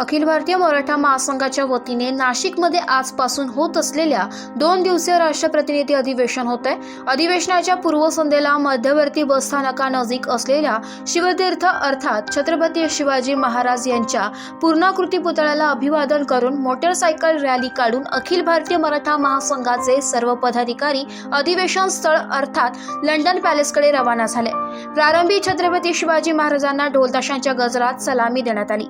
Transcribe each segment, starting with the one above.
अखिल भारतीय मराठा महासंघाच्या वतीने नाशिकमध्ये आजपासून होत असलेल्या 2 दिवसीय राष्ट्र प्रतिनिधी अधिवेशन होत आहे। अधिवेशनाच्या पूर्वसंध्येला मध्यवर्ती बसस्थानकानजीक असलेल्या शिवतीर्थ अर्थात छत्रपती शिवाजी महाराज यांच्या पूर्णाकृती पुतळ्याला अभिवादन करून मोटरसायकल रॅली काढून अखिल भारतीय मराठा महासंघाचे सर्व पदाधिकारी अधिवेशन स्थळ अर्थात लंडन पॅलेसकडे रवाना झाले। प्रारंभी छत्रपती शिवाजी महाराजांना ढोलताशांच्या गजरात सलामी देण्यात आली।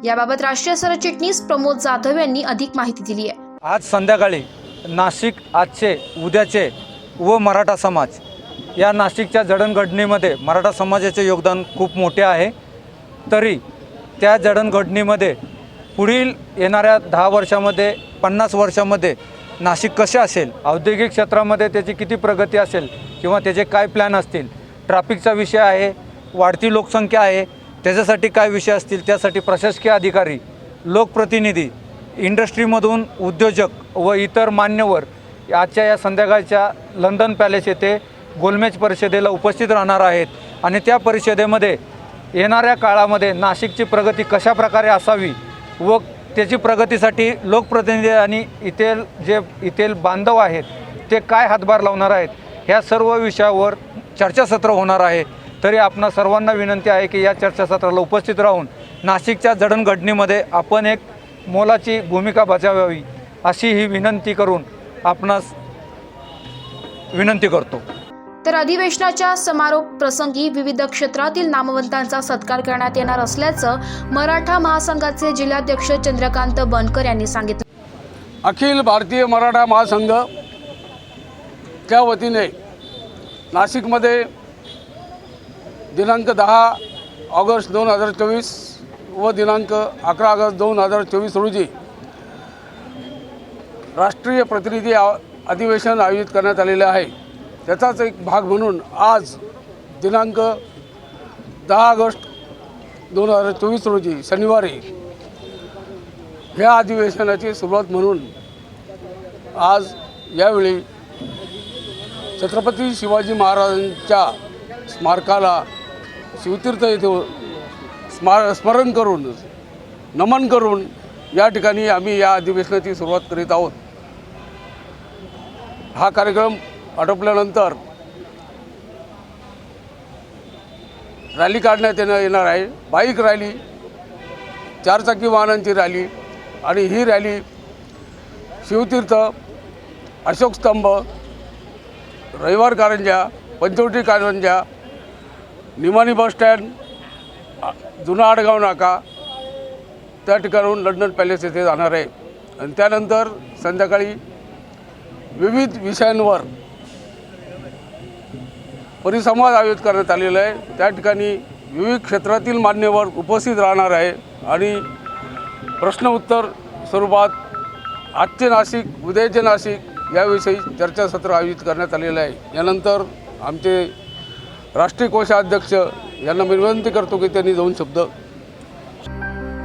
याबाबत राष्ट्रीय सरचिटणीस प्रमोद जाधव यांनी अधिक माहिती दिली आहे। आज संध्याकाळी नाशिक आजचे उद्याचे व मराठा समाज या नाशिकच्या जडणघडणीमध्ये मराठा समाजाचे योगदान खूप मोठे आहे। तरी त्या जडणघडणीमध्ये पुढील येणाऱ्या 10 वर्षामध्ये 50 वर्षामध्ये नाशिक कसे असेल, औद्योगिक क्षेत्रामध्ये त्याची किती प्रगती असेल किंवा त्याचे काय प्लॅन असतील, ट्रॅफिकचा विषय आहे, वाढती लोकसंख्या आहे, त्याच्यासाठी काय विषय असतील, त्यासाठी प्रशासकीय अधिकारी, लोकप्रतिनिधी, इंडस्ट्रीमधून उद्योजक व इतर मान्यवर आजच्या या संध्याकाळच्या लंडन पॅलेस येथे गोलमेज परिषदेला उपस्थित राहणार आहेत आणि त्या परिषदेमध्ये येणाऱ्या काळामध्ये नाशिकची प्रगती कशा प्रकारे असावी व त्याची प्रगतीसाठी लोकप्रतिनिधी आणि इथेल बांधव आहेत ते काय हातभार लावणार आहेत, ह्या सर्व विषयावर चर्चासत्र होणार आहे। तरी आपणा सर्वांना विनंती आहे की या चर्चासत्राला उपस्थित राहून नाशिकच्या जडणघडणीमध्ये आपण एक मोलाची भूमिका बजावावी अशी ही विनंती करून आपणास विनंती करतो। तर अधिवेशनाच्या समारोप प्रसंगी विविध क्षेत्रातील नामवंतांचा सत्कार करण्यात येणार असल्याचं मराठा महासंघाचे जिल्हाध्यक्ष चंद्रकांत बनकर यांनी सांगितलं। अखिल भारतीय मराठा महासंघ च्या वतीने नाशिकमध्ये दिनांक 10 ऑगस्ट 2024 व दिनांक 11 ऑगस्ट 2024 रोजी राष्ट्रीय प्रतिनिधी अधिवेशन आयोजित करण्यात आलेले आहे। त्याचाच एक भाग म्हणून आज दिनांक 10 ऑगस्ट 2024 रोजी शनिवारी ह्या अधिवेशनाची सुरुवात म्हणून आज यावेळी छत्रपती शिवाजी महाराजांच्या स्मारकाला शिवतीर्थ येथे स्मरण करून नमन करून या ठिकाणी आम्ही या अधिवेशनाची सुरुवात करीत आहोत। हा कार्यक्रम आटोपल्यानंतर रॅली काढण्यात येणार आहे। बाईक रॅली, 4 चाकी वाहनांची रॅली आणि ही रॅली शिवतीर्थ, अशोक स्तंभ, रविवार कारंजा, पंचवटी कारंजा, निमाणी बस स्टँड, जुना आडगाव नाका त्या ठिकाणाहून लंडन पॅलेस येथे जाणार आहे आणि त्यानंतर संध्याकाळी विविध विषयांवर परिसंवाद आयोजित करण्यात आलेला आहे। त्या ठिकाणी विविध क्षेत्रातील मान्यवर उपस्थित राहणार आहे आणि प्रश्न उत्तर स्वरूपात आजचे नाशिक, उद्याचे नाशिक याविषयी चर्चासत्र आयोजित करण्यात आलेलं आहे। यानंतर आमचे राष्ट्रीय कोषाध्यक्ष यांना मी विनंती करतो की त्यांनी 2 शब्द।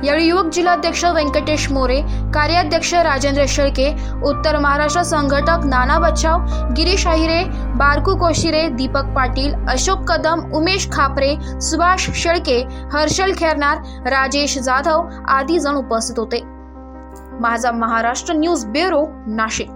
यावेळी युवक जिल्हाध्यक्ष व्यंकटेश मोरे, कार्याध्यक्ष राजेंद्र शेळके, उत्तर महाराष्ट्र संघटक नाना बच्चाव, गिरीश अहिरे, बारकू कोशिरे, दीपक पाटील, अशोक कदम, उमेश खापरे, सुभाष शेळके, हर्षल खेरनार, राजेश जाधव आदी जण उपस्थित होते। माझा महाराष्ट्र न्यूज ब्युरो, नाशिक।